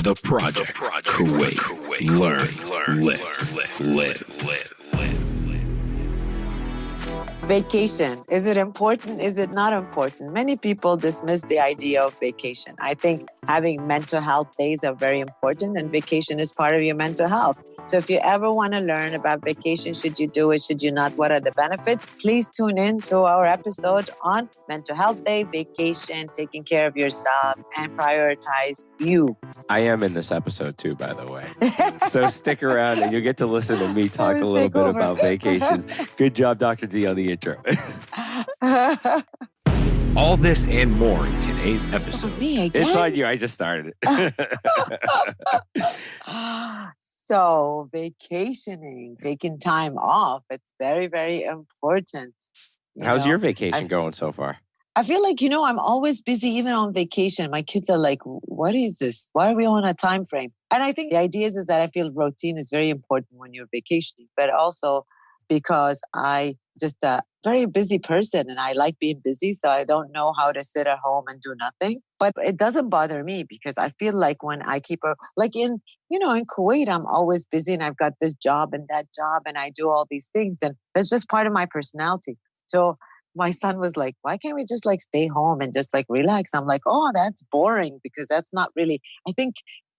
The Project. Kuwait. Learn. Live. Vacation. Is it important? Is it not important? Many people dismiss the idea of vacation. I think having mental health days are very important, and vacation is part of your mental health. So if you ever want to learn about vacation, should you do it, should you not, what are the benefits? Please tune in to our episode on Mental Health Day, vacation, taking care of yourself, and prioritize you. I am in this episode too, by the way. So stick around and you'll get to listen to me talk a little bit about vacations. Good job, Dr. D, on the intro. All this and more in today's episode. Me again? It's on you. I just started it. So vacationing, taking time off, it's very, very important. How's your vacation going so far? I feel like, I'm always busy, even on vacation. My kids are like, what is this? Why are we on a time frame? And I think the idea is that I feel routine is very important when you're vacationing, but also because I just a very busy person and I like being busy. So I don't know how to sit at home and do nothing. But it doesn't bother me because I feel like when I keep in Kuwait, I'm always busy and I've got this job and that job and I do all these things. And that's just part of my personality. So my son was like, why can't we just stay home and just relax? I'm like, oh, that's boring because that's not really, I think,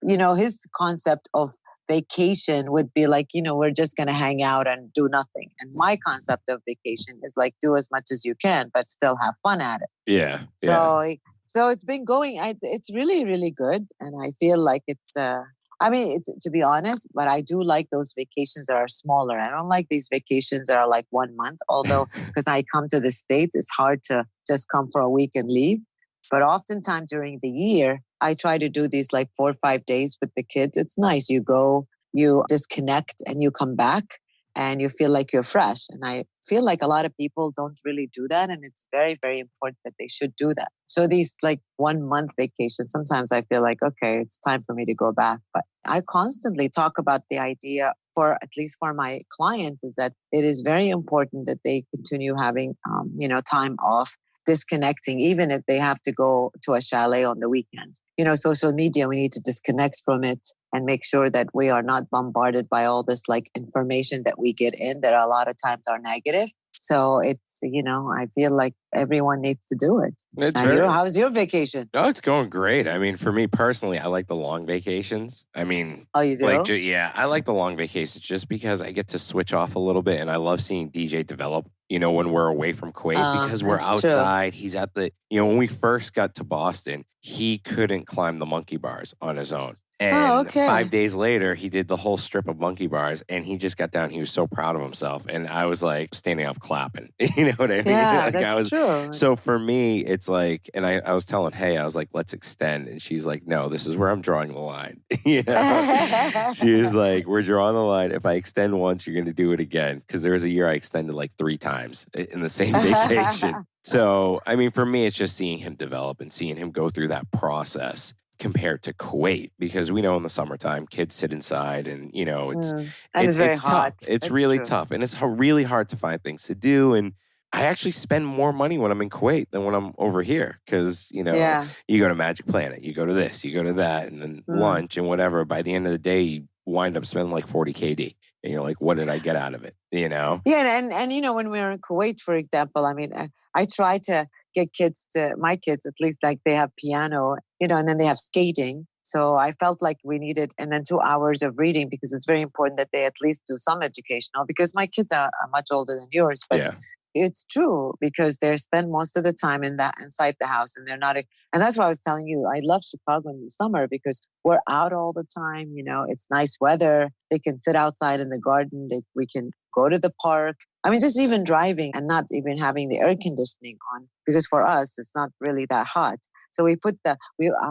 his concept of vacation would be we're just going to hang out and do nothing. And my concept of vacation is do as much as you can, but still have fun at it. Yeah. So it's been going, it's really, really good. And I feel like it's, to be honest, but I do like those vacations that are smaller. I don't like these vacations that are 1 month, although because I come to the States, it's hard to just come for a week and leave. But oftentimes during the year, I try to do these 4 or 5 days with the kids. It's nice. You go, you disconnect and you come back and you feel like you're fresh. And I feel like a lot of people don't really do that. And it's very, very important that they should do that. So these 1 month vacations, sometimes I feel like, okay, it's time for me to go back. But I constantly talk about the idea at least for my clients, is that it is very important that they continue having, time off, disconnecting, even if they have to go to a chalet on the weekend. Social media, we need to disconnect from it and make sure that we are not bombarded by all this information that we get in that a lot of times are negative. So it's, I feel like everyone needs to do it. How's your vacation? Oh, it's going great. I mean, for me personally, I like the long vacations. I mean, oh, you do? Yeah, I like the long vacations just because I get to switch off a little bit and I love seeing DJ develop, when we're away from Kuwait because we're outside. True. He's at the, when we first got to Boston, he couldn't climb the monkey bars on his own. And 5 days later, he did the whole strip of monkey bars and he just got down. He was so proud of himself. And I was standing up clapping. You know what I mean? Yeah, that's true. So for me, it's and I was telling Hey, I was like, let's extend. And she's like, no, this is where I'm drawing the line. She was like, we're drawing the line. If I extend once, you're going to do it again. Because there was a year I extended 3 times in the same vacation. So, I mean, for me, it's just seeing him develop and seeing him go through that process compared to Kuwait, because we know in the summertime kids sit inside and it's very tough. hot. It's really tough and it's really hard to find things to do. And I actually spend more money when I'm in Kuwait than when I'm over here because you go to Magic Planet, you go to this, you go to that, and then lunch and whatever. By the end of the day, you wind up spending 40 KD, and you're like, what did I get out of it? Yeah, and when we were in Kuwait, for example, I mean, I try to get my kids, at least they have piano, and then they have skating. So I felt like we needed, and then 2 hours of reading because it's very important that they at least do some educational because my kids are much older than yours. But it's true because they spend most of the time inside the house and they're not, and that's why I was telling you, I love Chicago in the summer because we're out all the time. It's nice weather. They can sit outside in the garden. We can go to the park. I mean, just even driving and not even having the air conditioning on because for us, it's not really that hot. So we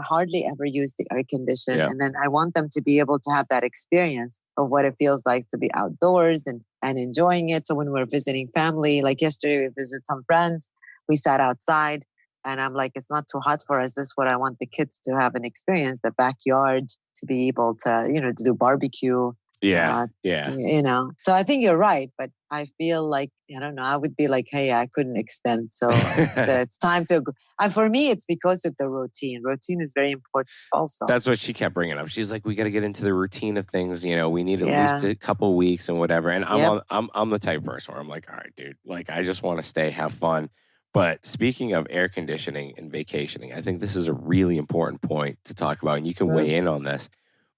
hardly ever use the air condition. Yeah. And then I want them to be able to have that experience of what it feels like to be outdoors and enjoying it. So when we're visiting family, like yesterday, we visited some friends, we sat outside and I'm like, it's not too hot for us. This is what I want the kids to have an experience, the backyard, to be able to, to do barbecue. Yeah. Yeah. So I think you're right, but I feel like, I don't know, I would be like, hey, I couldn't extend. So it's time to go. And for me, it's because of the routine. Routine is very important also. That's what she kept bringing up. She's like, we got to get into the routine of things. We need at least Yeah. a couple weeks and whatever. And Yep. I'm the type of person where I'm like, all right, dude, like I just want to stay, have fun. But speaking of air conditioning and vacationing, I think this is a really important point to talk about, and you can weigh in on this.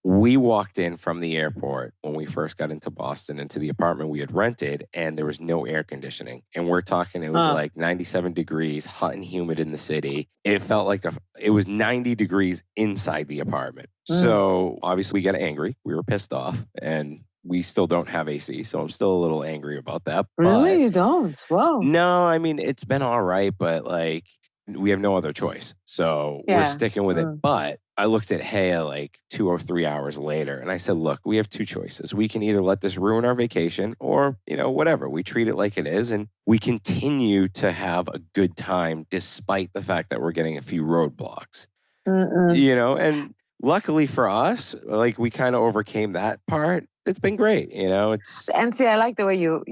We walked in from the airport when we first got into Boston into the apartment we had rented, and there was no air conditioning. And we're talking, it was like 97 degrees, hot and humid in the city. It felt like it was 90 degrees inside the apartment. So obviously we got angry. We were pissed off, and we still don't have AC. So I'm still a little angry about that. Really? You don't? Whoa. No, I mean, it's been all right, but like we have no other choice. So we're sticking with it. But I looked at Haya like 2 or 3 hours later, and I said, look, we have two choices. We can either let this ruin our vacation or, whatever. We treat it like it is, and we continue to have a good time despite the fact that we're getting a few roadblocks. And luckily for us, like we kind of overcame that part. It's been great, And see, I like the way you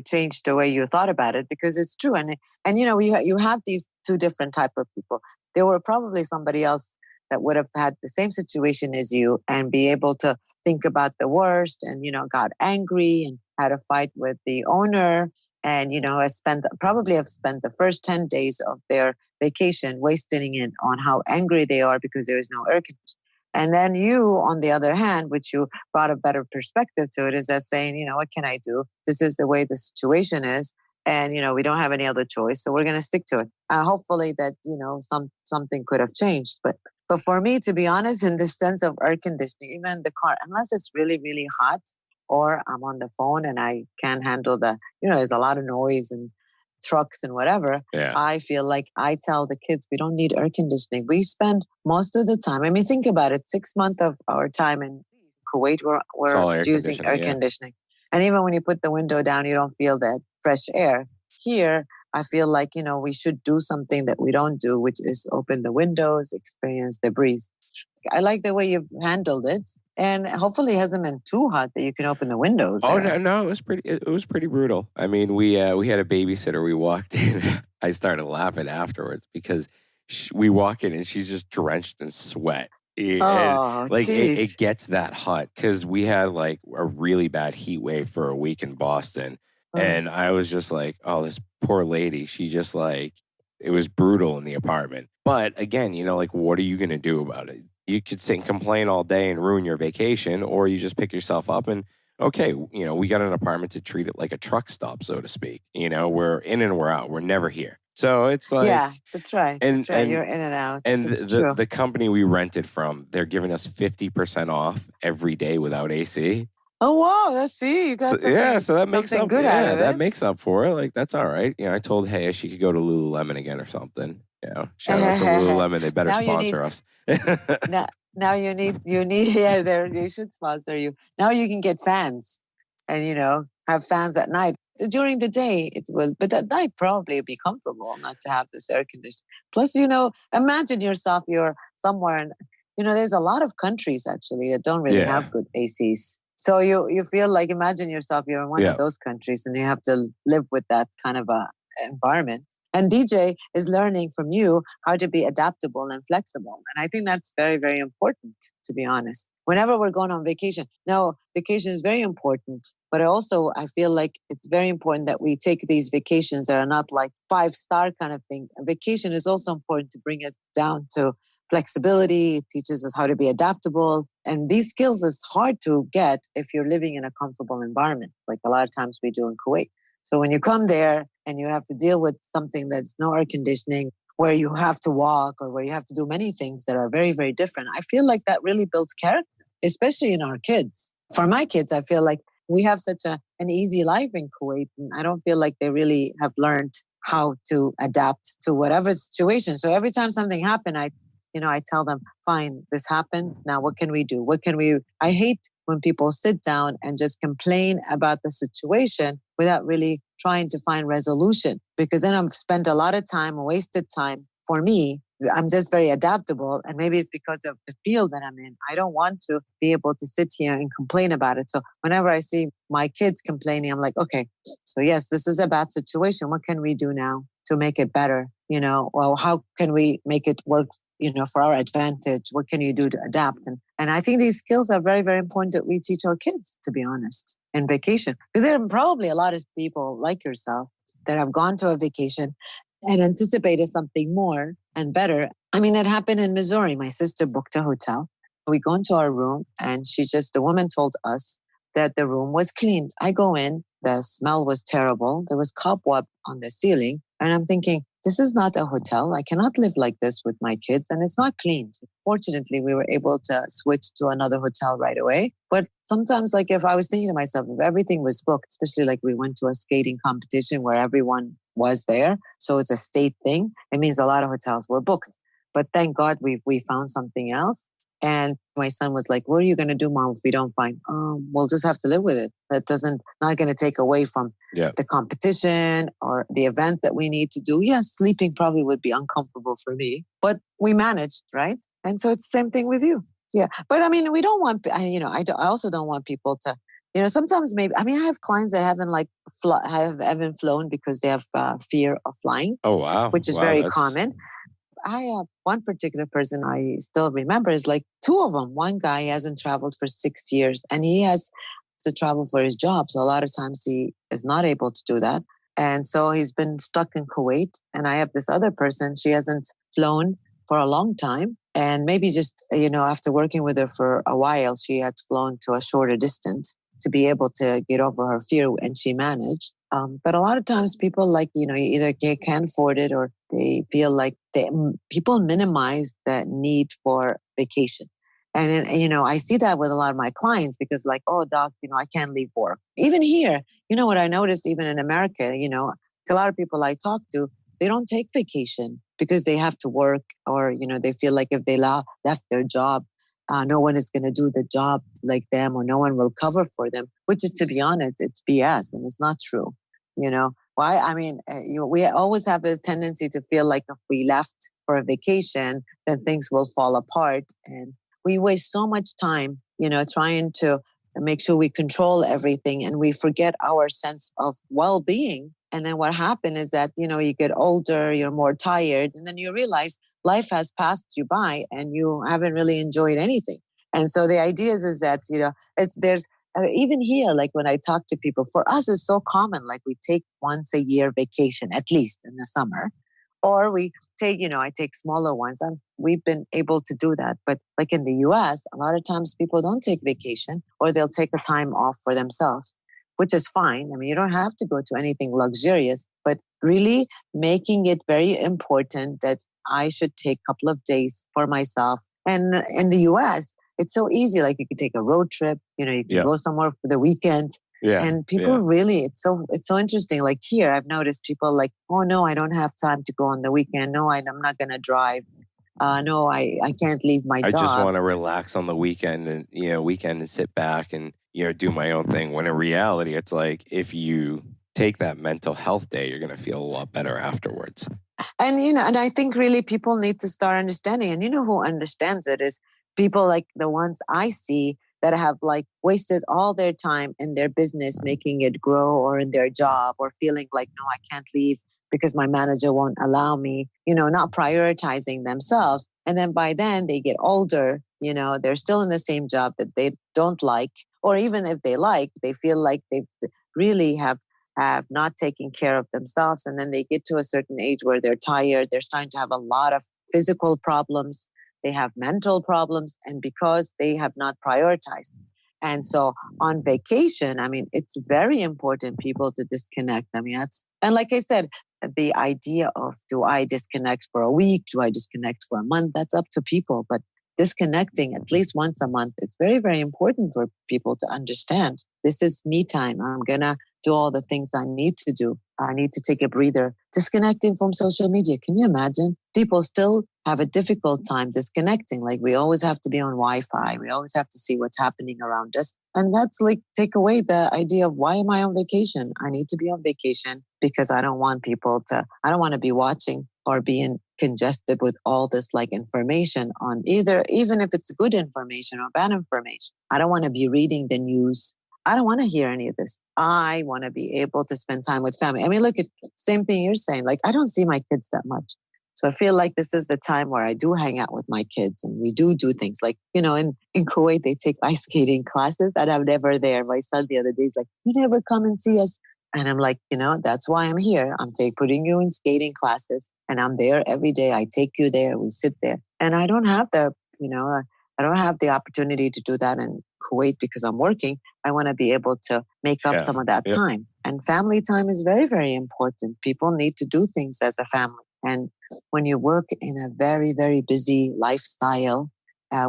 changed the way you thought about it, because it's true. And you have these two different type of people. There were probably somebody else that would have had the same situation as you and be able to think about the worst and, got angry and had a fight with the owner and, have spent the first 10 days of their vacation wasting it on how angry they are because there is no air conditioning. And then you, on the other hand, which you brought a better perspective to it, is that saying, what can I do? This is the way the situation is. And, we don't have any other choice. So we're going to stick to it. Hopefully that, something could have changed. But for me, to be honest, in the sense of air conditioning, even the car, unless it's really, really hot or I'm on the phone and I can't handle there's a lot of noise and trucks and whatever, I feel like I tell the kids, we don't need air conditioning. We spend most of the time, I mean, think about it, 6 months of our time in Kuwait, we're using air conditioning. And even when you put the window down, you don't feel that fresh air. Here, I feel like, we should do something that we don't do, which is open the windows, experience the breeze. I like the way you've handled it. And hopefully it hasn't been too hot that you can open the windows. Oh, no, it was pretty brutal. I mean, we had a babysitter. We walked in. I started laughing afterwards because we walk in and she's just drenched in sweat. It gets that hot because we had like a really bad heat wave for a week in Boston. And I was just like, oh, this poor lady. She just like, it was brutal in the apartment. But again, what are you going to do about it? You could sit and complain all day and ruin your vacation, or you just pick yourself up and, okay, we got an apartment to treat it like a truck stop, so to speak. We're in and we're out. We're never here. So it's like... Yeah, that's right. And you're in and out. And the company we rented from, they're giving us 50% off every day without AC. Oh, wow. Let's see. You got so that makes up good out of it. That makes up for it. Like, that's all right. I told Haya she could go to Lululemon again or something. Shout out to Lululemon. They better sponsor us. Now you need, they should sponsor you. Now you can get fans and, have fans at night. During the day, it will, but at night probably it'll be comfortable not to have this air conditioning. Plus, imagine yourself, you're somewhere and, there's a lot of countries actually that don't really have good ACs. So you feel like, imagine yourself, you're in one of those countries and you have to live with that kind of a environment. And DJ is learning from you how to be adaptable and flexible. And I think that's very, very important, to be honest. Whenever we're going on vacation. Now, vacation is very important, but I feel like it's very important that we take these vacations that are not like 5-star kind of thing. A vacation is also important to bring us down to flexibility. It teaches us how to be adaptable. And these skills is hard to get if you're living in a comfortable environment, like a lot of times we do in Kuwait. So when you come there and you have to deal with something that's no air conditioning, where you have to walk or where you have to do many things that are very, very different, I feel like that really builds character, especially in our kids. For my kids, I feel like we have such an easy life in Kuwait, and I don't feel like they really have learned how to adapt to whatever situation. So every time something happened, I tell them, fine, this happened. Now, what can we do? I hate when people sit down and just complain about the situation without really trying to find resolution, because then I've spent a lot of time, wasted time for me, I'm just very adaptable. And maybe it's because of the field that I'm in. I don't want to be able to sit here and complain about it. So whenever I see my kids complaining, I'm like, okay, so yes, this is a bad situation. What can we do now to make it better? Well, how can we make it work, for our advantage? What can you do to adapt? And I think these skills are very, very important that we teach our kids, to be honest, in vacation. Because there are probably a lot of people like yourself that have gone to a vacation and anticipated something more and better. I mean, it happened in Missouri. My sister booked a hotel. We go into our room and the woman told us that the room was clean. I go in, the smell was terrible. There was cobweb on the ceiling. And I'm thinking, this is not a hotel. I cannot live like this with my kids. And it's not clean. Fortunately, we were able to switch to another hotel right away. But sometimes, like if I was thinking to myself, if everything was booked, especially like we went to a skating competition where everyone was there. So it's a state thing. It means a lot of hotels were booked. But thank God we found something else. And my son was like, what are you going to do, Mom, if we don't find? We'll just have to live with it. That not going to take away from the competition or the event that we need to do. Yes, sleeping probably would be uncomfortable for me, but we managed, right? And so it's the same thing with you. Yeah. But I mean, we don't want, I also don't want people to, sometimes maybe, I have clients that haven't flown because they have fear of flying. Oh, wow. Which is very common. I have one particular person I still remember is like two of them. One guy hasn't traveled for 6 years and he has to travel for his job. So a lot of times he is not able to do that. And so he's been stuck in Kuwait. And I have this other person, she hasn't flown for a long time. And maybe just, after working with her for a while, she had flown to a shorter distance to be able to get over her fear, and she managed. But a lot of times people either can't afford it or they feel like people minimize the need for vacation. And, I see that with a lot of my clients because like, oh, doc, I can't leave work. Even here, what I notice even in America, a lot of people I talk to, they don't take vacation because they have to work or, they feel like if they left their job, no one is going to do the job like them or no one will cover for them, which is, to be honest, it's BS and it's not true. Why? I mean, we always have this tendency to feel like if we left for a vacation, then things will fall apart. And we waste so much time, trying to make sure we control everything and we forget our sense of well-being. And then what happens is that, you get older, you're more tired, and then you realize life has passed you by and you haven't really enjoyed anything. And so the idea is that, even here, like when I talk to people, for us it's so common, like we take once a year vacation, at least in the summer, or we take, I take smaller ones. And we've been able to do that. But like in the US, a lot of times people don't take vacation or they'll take a time off for themselves, which is fine. I mean, you don't have to go to anything luxurious, but really making it very important that I should take a couple of days for myself. And in the US, it's so easy. Like you could take a road trip, you can go somewhere for the weekend. Yeah. And people really, it's so interesting. Like here, I've noticed people like, oh no, I don't have time to go on the weekend. No, I'm not going to drive. No, I can't leave my job. I just want to relax on the weekend and sit back and, do my own thing. When in reality, it's like, if you take that mental health day, you're going to feel a lot better afterwards. And, and I think really people need to start understanding. And who understands it is people like the ones I see that have like wasted all their time in their business, making it grow, or in their job, or feeling like, no, I can't leave because my manager won't allow me, not prioritizing themselves. And then by then they get older, they're still in the same job that they don't like, or even if they like, they feel like they really have not taken care of themselves. And then they get to a certain age where they're tired. They're starting to have a lot of physical problems. They have mental problems, and because they have not prioritized. And so on vacation, it's very important people to disconnect. And like I said, the idea of, do I disconnect for a week? Do I disconnect for a month? That's up to people. But disconnecting at least once a month, it's very, very important for people to understand. This is me time. I'm going to do all the things I need to do. I need to take a breather. Disconnecting from social media. Can you imagine? People still have a difficult time disconnecting. Like we always have to be on Wi-Fi. We always have to see what's happening around us. And that's like, take away the idea of, why am I on vacation? I need to be on vacation because I don't want to be watching or being congested with all this like information on even if it's good information or bad information. I don't want to be reading the news. I don't want to hear any of this. I want to be able to spend time with family. I mean, look at same thing you're saying. Like, I don't see my kids that much. So I feel like this is the time where I do hang out with my kids and we do things like, in Kuwait, they take ice skating classes and I'm never there. My son the other day is like, you never come and see us. And I'm like, that's why I'm here. I'm putting you in skating classes and I'm there every day. I take you there. We sit there. And I don't have I don't have the opportunity to do that in Kuwait because I'm working. I want to be able to make up some of that time. And family time is very, very important. People need to do things as a family. And when you work in a very, very busy lifestyle,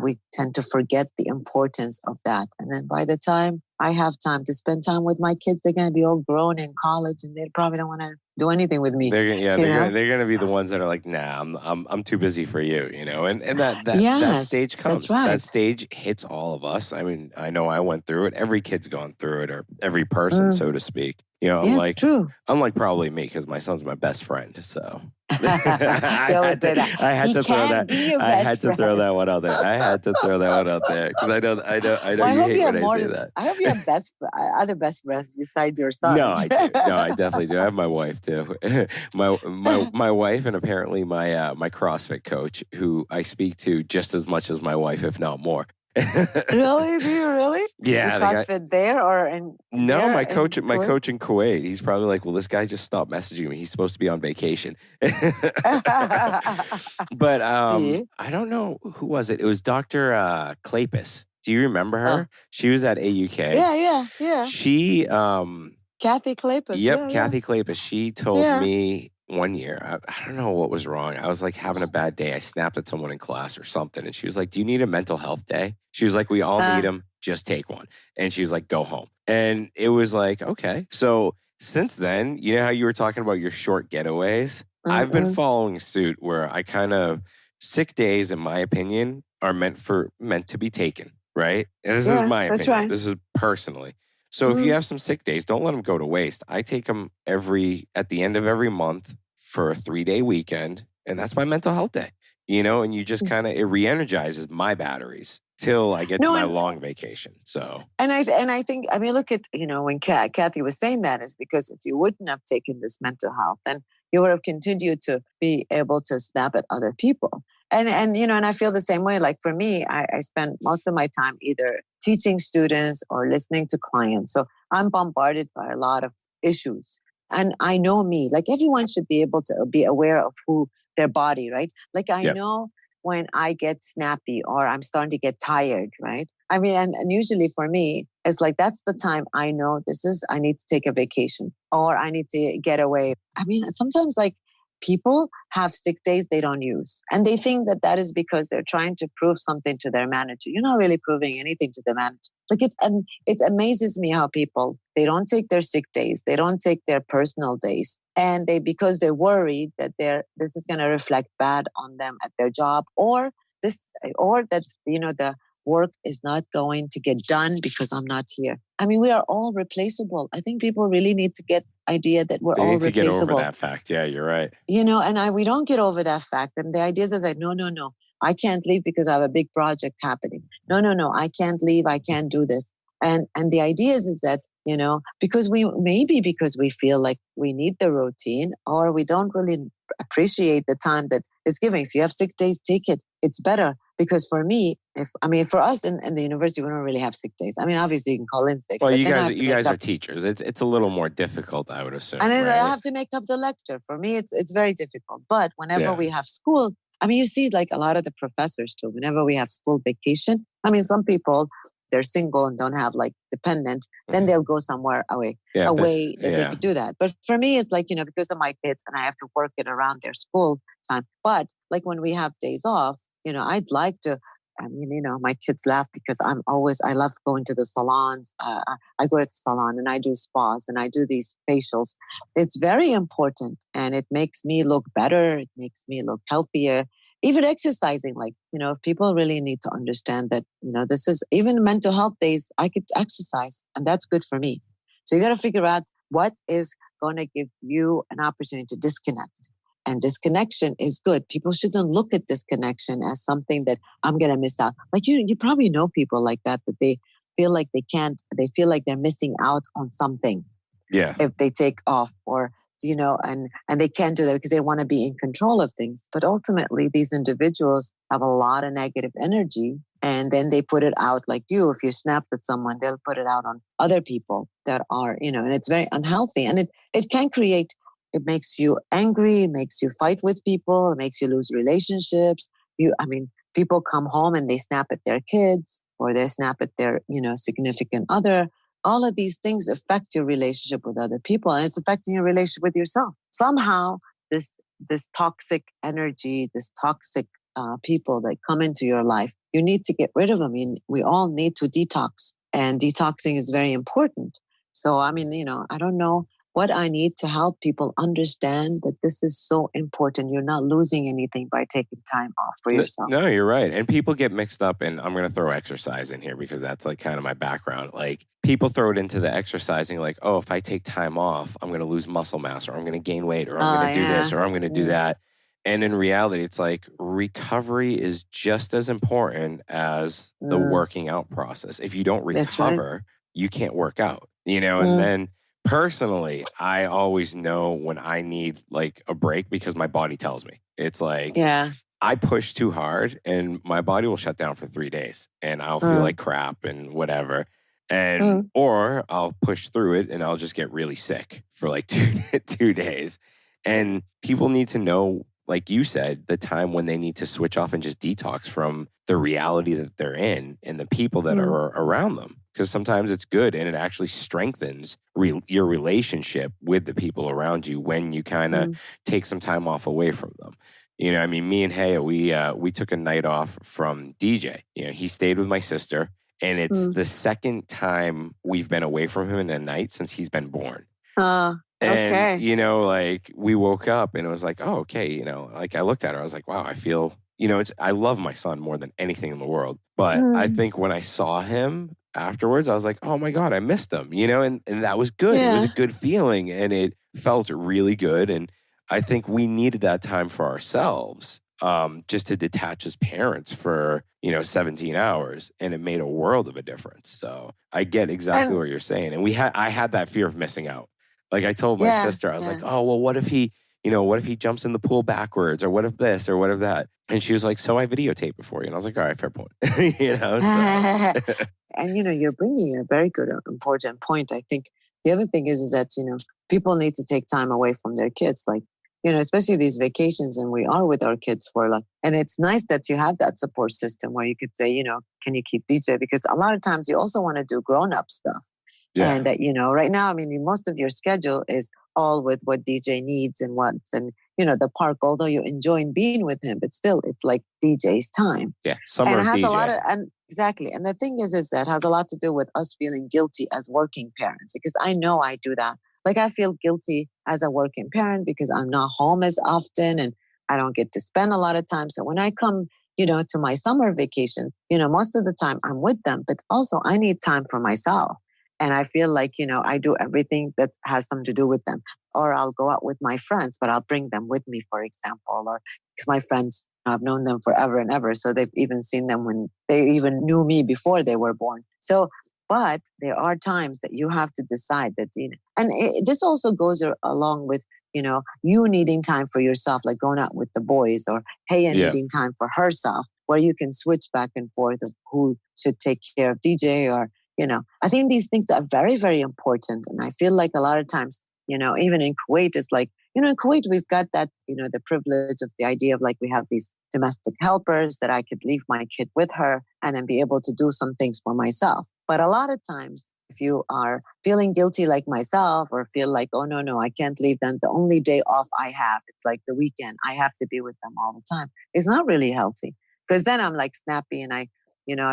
we tend to forget the importance of that. And then by the time I have time to spend time with my kids, they're going to be all grown in college and they probably don't want to do anything with me. They're going to be the ones that are like, nah, I'm too busy for you, and that stage comes. That's right. That stage hits all of us. I mean, I know I went through it. Every kid's gone through it, or every person, so to speak. True. Unlike probably me, because my son's my best friend. So I had to throw that. I had to throw that one out there. I had to throw that one out there because I know you hate when I say that. I hope you have other best friends besides your son. No, I do. No, I definitely do. I have my wife too. my wife and apparently my CrossFit coach, who I speak to just as much as my wife, if not more. Really? Do you really? Yeah. CrossFit there or in? No, my coach in Kuwait. He's probably like, well, this guy just stopped messaging me. He's supposed to be on vacation. But I don't know who was it. It was Dr. Klapis. Do you remember her? She was at AUK. Yeah. She Kathy Klapis. Yep, Kathy Klapis. She told me one year, I don't know what was wrong. I was like having a bad day. I snapped at someone in class or something. And she was like, do you need a mental health day? She was like, we all need them. Just take one. And she was like, go home. And it was like, okay. So since then, you know how you were talking about your short getaways? Mm-hmm. I've been following suit where I kind of, sick days, in my opinion, are meant to be taken, right? And this is my opinion. Right. This is personally. So if you have some sick days, don't let them go to waste. I take them at the end of every month for a 3-day weekend. And that's my mental health day, and you just kind of, it re-energizes my batteries till I get to my long vacation. So, and I think, I mean, look at, when Kathy was saying that is because if you wouldn't have taken this mental health, then you would have continued to be able to snap at other people. And I feel the same way. Like for me, I spend most of my time either teaching students or listening to clients. So I'm bombarded by a lot of issues. And I know me, like everyone should be able to be aware of their body, right? Like I know when I get snappy or I'm starting to get tired, right? I mean, and usually for me, it's like, that's the time I know I need to take a vacation or I need to get away. I mean, sometimes like people have sick days they don't use. And they think that is because they're trying to prove something to their manager. You're not really proving anything to the manager. Like it amazes me how they don't take their sick days. They don't take their personal days. And because they're worried that this is going to reflect bad on them at their job or that, the work is not going to get done because I'm not here. I mean, we are all replaceable. I think people really need to get idea that we're all replaceable. They need to get over that fact. Yeah, you're right. And we don't get over that fact. And the idea is like, no, I can't leave because I have a big project happening. No, I can't leave. I can't do this. And the idea is that, because we feel like we need the routine or we don't really appreciate the time that is given. If you have 6 days, take it. It's better. Because for me, for us in the university, we don't really have sick days. I mean, obviously you can call in sick. Well, you guys are teachers. It's a little more difficult, I would assume. And right? I have to make up the lecture. For me, it's very difficult. But whenever we have school, I mean, you see like a lot of the professors too, whenever we have school vacation, I mean, some people, they're single and don't have like dependent, then they'll go somewhere away that they could do that. But for me, it's like, because of my kids and I have to work it around their school time. But like when we have days off, I'd like to, my kids laugh because I love going to the salons. I go to the salon and I do spas and I do these facials. It's very important and it makes me look better. It makes me look healthier. Even exercising, like, if people really need to understand that, this is even mental health days, I could exercise and that's good for me. So you got to figure out what is going to give you an opportunity to disconnect. And disconnection is good. People shouldn't look at disconnection as something that I'm going to miss out. Like you probably know people like that they feel like they feel like they're missing out on something Yeah. if they take off or, and they can't do that because they want to be in control of things. But ultimately, these individuals have a lot of negative energy and then they put it out like you. If you snap at someone, they'll put it out on other people that are, and it's very unhealthy. And it can create, it makes you angry, it makes you fight with people, it makes you lose relationships. People come home and they snap at their kids or they snap at their, significant other. All of these things affect your relationship with other people and it's affecting your relationship with yourself. Somehow this toxic energy, this toxic people that come into your life, you need to get rid of them. We all need to detox and detoxing is very important. So, I don't know what I need to help people understand that this is so important. You're not losing anything by taking time off for yourself. No, you're right. And people get mixed up, and I'm going to throw exercise in here because that's like kind of my background. Like people throw it into the exercising like, oh, if I take time off, I'm going to lose muscle mass or I'm going to gain weight or I'm going to do this or I'm going to do that. And in reality, it's like recovery is just as important as the working out process. If you don't recover, you can't work out, and then personally, I always know when I need like a break because my body tells me. It's like I push too hard and my body will shut down for 3 days and I'll feel like crap and whatever. And or I'll push through it and I'll just get really sick for like 2 days. And people need to know, like you said, the time when they need to switch off and just detox from the reality that they're in and the people that are around them. Because sometimes it's good and it actually strengthens your relationship with the people around you when you kind of take some time off away from them. Me and Haya, we took a night off from DJ. He stayed with my sister and it's the second time we've been away from him in a night since he's been born. And, like we woke up and it was like, oh, okay. Like I looked at her, I was like, wow, I feel, I love my son more than anything in the world. But I think when I saw him afterwards, I was like, oh my God, I missed him, and that was good. Yeah. It was a good feeling and it felt really good. And I think we needed that time for ourselves, just to detach as parents for, 17 hours. And it made a world of a difference. So I get exactly what you're saying. And I had that fear of missing out. Like I told my sister, I was like, oh, well, what if he jumps in the pool backwards or what if this or what if that? And she was like, so I videotaped before you. And I was like, all right, fair point. So. And, you're bringing a very good, important point. I think the other thing is that, people need to take time away from their kids. Like, especially these vacations and we are with our kids for and it's nice that you have that support system where you could say, can you keep DJ? Because a lot of times you also want to do grown-up stuff. Yeah. And that, right now, most of your schedule is all with what DJ needs and wants and, the park, although you enjoy being with him, but still it's like DJ's time. Yeah. Summer and it has DJ. a lot of, exactly. And the thing is that has a lot to do with us feeling guilty as working parents, because I know I do that. Like I feel guilty as a working parent because I'm not home as often and I don't get to spend a lot of time. So when I come, to my summer vacation, most of the time I'm with them, but also I need time for myself. And I feel like, I do everything that has something to do with them. Or I'll go out with my friends, but I'll bring them with me, for example. Or because my friends, I've known them forever and ever. So they've even seen them when they even knew me before they were born. So, but there are times that you have to decide that, this also goes along with, you needing time for yourself, like going out with the boys or needing time for herself, where you can switch back and forth of who should take care of DJ or, I think these things are very, very important. And I feel like a lot of times, even in Kuwait, it's like, in Kuwait, we've got that, the privilege of the idea of like, we have these domestic helpers that I could leave my kid with her and then be able to do some things for myself. But a lot of times, if you are feeling guilty like myself or feel like, oh, no, I can't leave them. The only day off I have, it's like the weekend. I have to be with them all the time. It's not really healthy because then I'm like snappy and I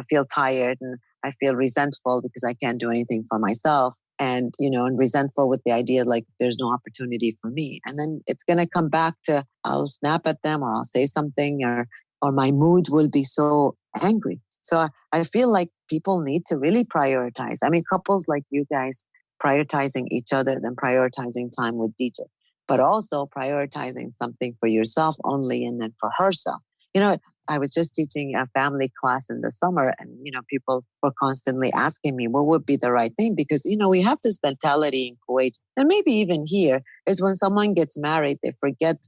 feel tired and I feel resentful because I can't do anything for myself and, and resentful with the idea like there's no opportunity for me. And then it's going to come back to I'll snap at them or I'll say something or my mood will be so angry. So I feel like people need to really prioritize. Couples like you guys prioritizing each other than prioritizing time with DJ. but also prioritizing something for yourself only and then for herself. You know, I was just teaching a family class in the summer, and, people were constantly asking me what would be the right thing, because, we have this mentality in Kuwait, and maybe even here, is when someone gets married, they forget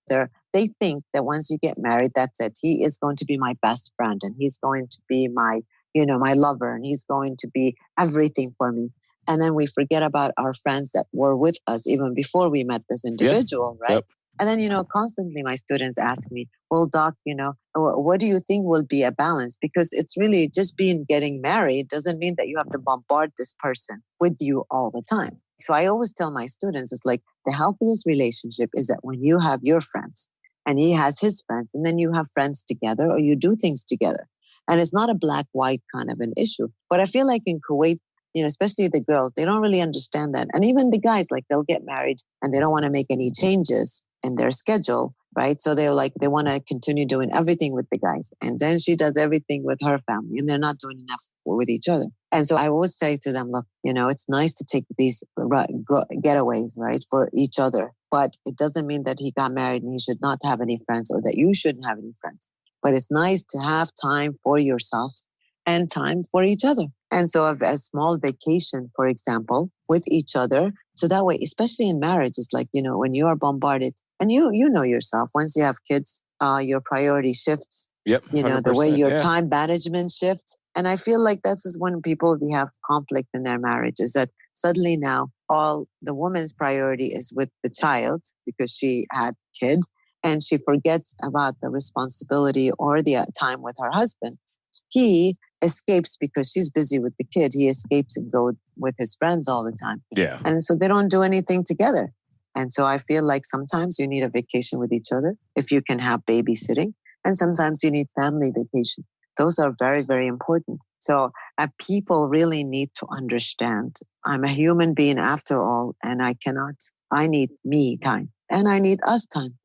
they think that once you get married, that's it. He is going to be my best friend, and he's going to be my, my lover, and he's going to be everything for me. And then we forget about our friends that were with us even before we met this individual, right? Yep. And then, constantly my students ask me, well, doc, what do you think will be a balance? Because it's really just getting married doesn't mean that you have to bombard this person with you all the time. So I always tell my students, it's like the healthiest relationship is that when you have your friends and he has his friends, and then you have friends together or you do things together. And it's not a black-white kind of an issue. But I feel like in Kuwait, especially the girls, they don't really understand that. And even the guys, like they'll get married and they don't want to make any changes in their schedule, right? So they want to continue doing everything with the guys. And then she does everything with her family, and they're not doing enough with each other. And so I always say to them, look, it's nice to take these getaways, right, for each other. But it doesn't mean that he got married and he should not have any friends, or that you shouldn't have any friends. But it's nice to have time for yourselves and time for each other. And so a small vacation, for example, with each other. So that way, especially in marriage, it's like, when you are bombarded, and you know yourself, once you have kids, your priority shifts. Yep. The way your time management shifts. And I feel like that's when we have conflict in their marriage, is that suddenly now all the woman's priority is with the child because she had kid, and she forgets about the responsibility or the time with her husband. He escapes because she's busy with the kid. He escapes and goes with his friends all the time. Yeah. And so they don't do anything together. And so I feel like sometimes you need a vacation with each other if you can have babysitting. And sometimes you need family vacation. Those are very, very important. So people really need to understand I'm a human being after all, and I need me time and I need us time,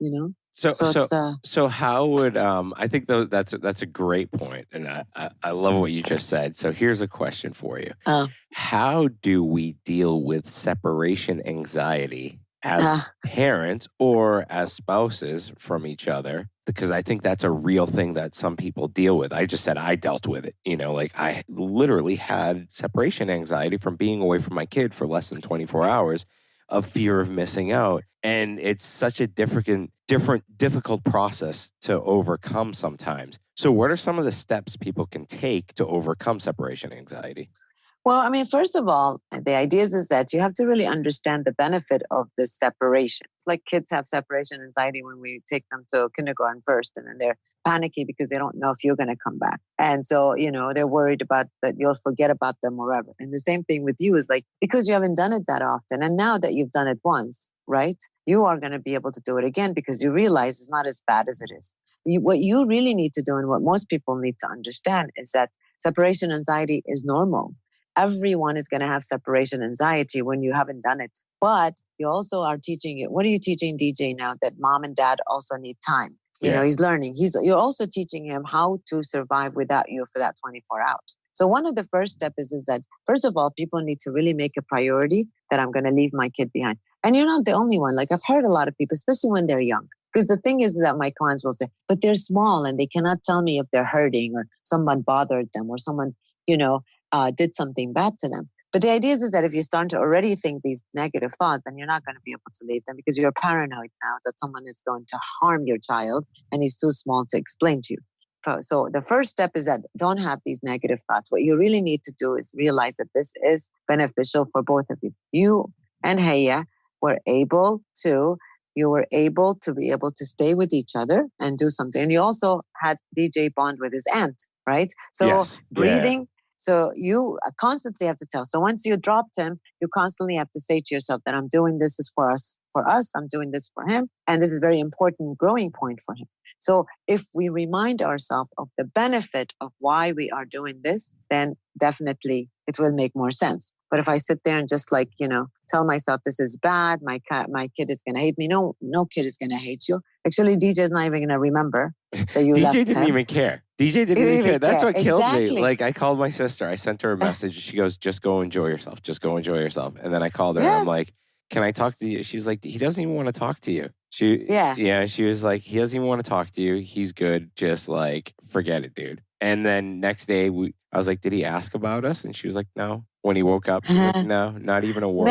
So how would I think that's a great point, and I love what you just said. So here's a question for you: how do we deal with separation anxiety as parents or as spouses from each other? Because I think that's a real thing that some people deal with. I just said I dealt with it. Like I literally had separation anxiety from being away from my kid for less than 24 hours. Of fear of missing out. And it's such a difficult process to overcome sometimes. So what are some of the steps people can take to overcome separation anxiety? Well, I mean, first of all, the idea is that you have to really understand the benefit of this separation. Like kids have separation anxiety when we take them to kindergarten first, and then they're panicky because they don't know if you're going to come back. And so, they're worried about that you'll forget about them or whatever. And the same thing with you is like, because you haven't done it that often. And now that you've done it once, right, you are going to be able to do it again because you realize it's not as bad as it is. What you really need to do, and what most people need to understand, is that separation anxiety is normal. Everyone is going to have separation anxiety when you haven't done it. But you also are teaching it. What are you teaching DJ now? That mom and dad also need time. He's learning. You're also teaching him how to survive without you for that 24 hours. So one of the first steps is that, first of all, people need to really make a priority that I'm going to leave my kid behind. And you're not the only one. Like I've heard a lot of people, especially when they're young. Because the thing is that my clients will say, but they're small and they cannot tell me if they're hurting or someone bothered them or someone, did something bad to them. But the idea is that if you start to already think these negative thoughts, then you're not going to be able to leave them because you're paranoid now that someone is going to harm your child and he's too small to explain to you. So the first step is that don't have these negative thoughts. What you really need to do is realize that this is beneficial for both of you. You and Haya were able to be able to stay with each other and do something. And you also had DJ bond with his aunt, right? So yes. Breathing. Yeah. So you constantly have to tell. So once you dropped him, you constantly have to say to yourself that I'm doing this is for us, I'm doing this for him. And this is a very important growing point for him. So if we remind ourselves of the benefit of why we are doing this, then definitely it will make more sense. But if I sit there and just tell myself this is bad, my kid is going to hate me. No kid is going to hate you. Actually, DJ is not even going to remember that you left him. DJ didn't even care. DJ didn't even care. That's what killed exactly. me. Like I called my sister. I sent her a message. She goes, just go enjoy yourself. Just go enjoy yourself. And then I called her and I'm like, can I talk to you? She's like, he doesn't even want to talk to you. She was like, he doesn't even want to talk to you. He's good. Just like, forget it, dude. And then next day, I was like, did he ask about us? And she was like, no. When he woke up, she's like, no, not even a word.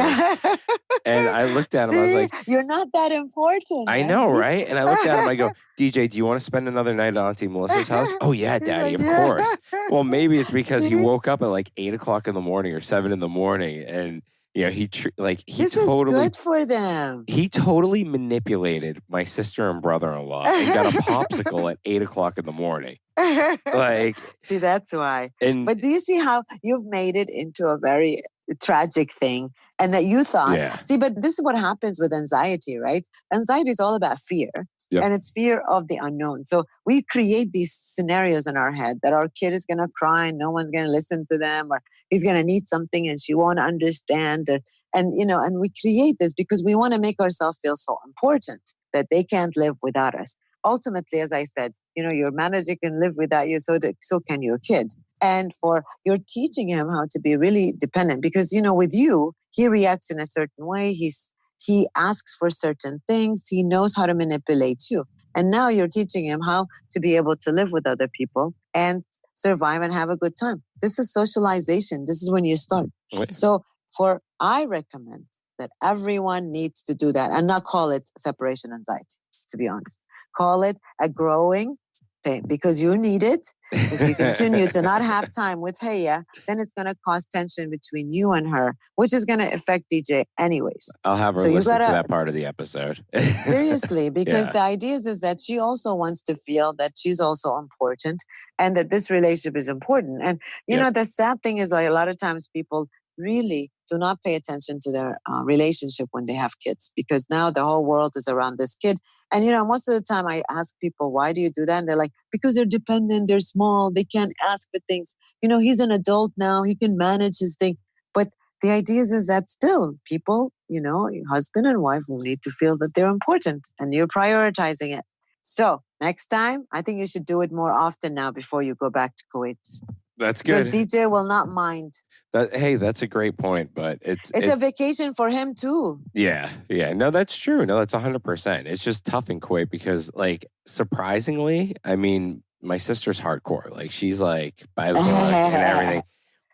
And I looked at him, I was like, you're not that important. I know, right? And I looked at him, I go, DJ, do you want to spend another night at Auntie Melissa's house? Oh, yeah, Daddy, of course. Well, maybe it's because he woke up at like 8 o'clock in the morning or 7 in the morning. And, you know, this totally is good for them. He totally manipulated my sister and brother-in-law and got a popsicle at 8 o'clock in the morning. Like, see, that's why. But do you see how you've made it into a very tragic thing? And that you thought, see, but this is what happens with anxiety, right? Anxiety is all about fear. Yep. And it's fear of the unknown. So we create these scenarios in our head that our kid is going to cry and no one's going to listen to them, or he's going to need something and she won't understand. And we create this because we want to make ourselves feel so important that they can't live without us. Ultimately, as I said, your manager can live without you, so can your kid. And you're teaching him how to be really dependent because, with you, he reacts in a certain way. He asks for certain things. He knows how to manipulate you. And now you're teaching him how to be able to live with other people and survive and have a good time. This is socialization. This is when you start. Right. So I recommend that everyone needs to do that and not call it separation anxiety, to be honest. Call it a growing pain because you need it. If you continue to not have time with Heya, then it's going to cause tension between you and her, which is going to affect DJ anyways. I'll have her listen to that part of the episode. Seriously, because the idea is that she also wants to feel that she's also important and that this relationship is important. And, the sad thing is like a lot of times people really do not pay attention to their relationship when they have kids because now the whole world is around this kid. And, most of the time I ask people, why do you do that? And they're like, because they're dependent, they're small, they can't ask for things. He's an adult now, he can manage his thing. But the idea is that still people, husband and wife will need to feel that they're important and you're prioritizing it. So next time, I think you should do it more often now before you go back to Kuwait. That's good. Because DJ will not mind. That's a great point, but it's a vacation for him too. Yeah. No, that's true. No, that's 100%. It's just tough in Kuwait because, like, surprisingly, I mean, my sister's hardcore. Like, she's like by the book and everything.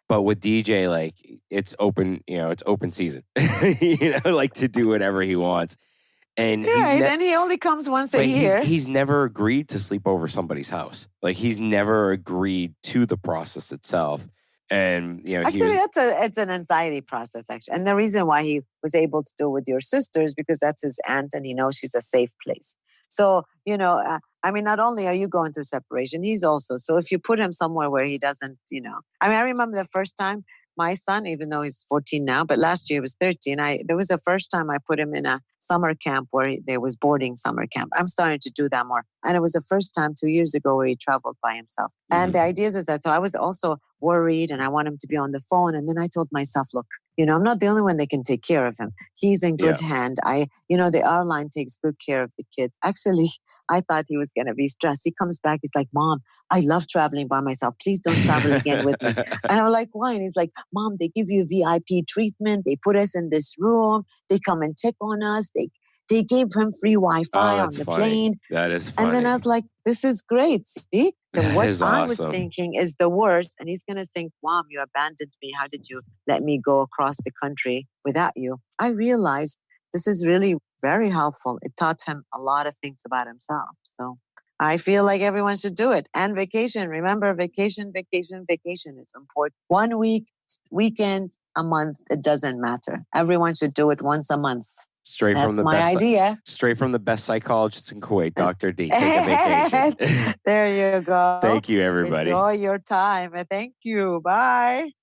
But with DJ, like, it's open. It's open season. Like to do whatever he wants. And and he only comes once a year. He's never agreed to sleep over somebody's house. Like he's never agreed to the process itself. And actually, it's an anxiety process. Actually, and the reason why he was able to do it with your sister is because that's his aunt, and he knows she's a safe place. So not only are you going through separation, he's also. So if you put him somewhere where he doesn't, I remember the first time. My son, even though he's 14 now, but last year he was 13, there was the first time I put him in a summer camp where there was boarding summer camp. I'm starting to do that more. And it was the first time 2 years ago where he traveled by himself. Mm-hmm. And the idea is that, so I was also worried and I want him to be on the phone. And then I told myself, look, I'm not the only one that can take care of him. He's in good hand. The airline takes good care of the kids. Actually, I thought he was going to be stressed. He comes back. He's like, Mom, I love traveling by myself. Please don't travel again with me. And I'm like, why? And he's like, Mom, they give you VIP treatment. They put us in this room. They come and check on us. They gave him free Wi-Fi on the plane. That is funny. And then I was like, this is great. See? What I was thinking is the worst. And he's going to think, Mom, you abandoned me. How did you let me go across the country without you? I realized this is really very helpful. It taught him a lot of things about himself. So I feel like everyone should do it. And vacation. Remember, vacation. It's important. 1 week, weekend, a month, it doesn't matter. Everyone should do it once a month. That's my idea. Straight from the best psychologist in Kuwait, Dr. D. Take a vacation. There you go. Thank you, everybody. Enjoy your time. Thank you. Bye.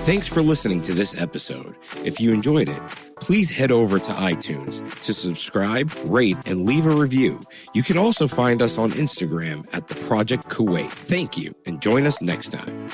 Thanks for listening to this episode. If you enjoyed it, please head over to iTunes to subscribe, rate, and leave a review. You can also find us on Instagram at The Project Kuwait. Thank you, and join us next time.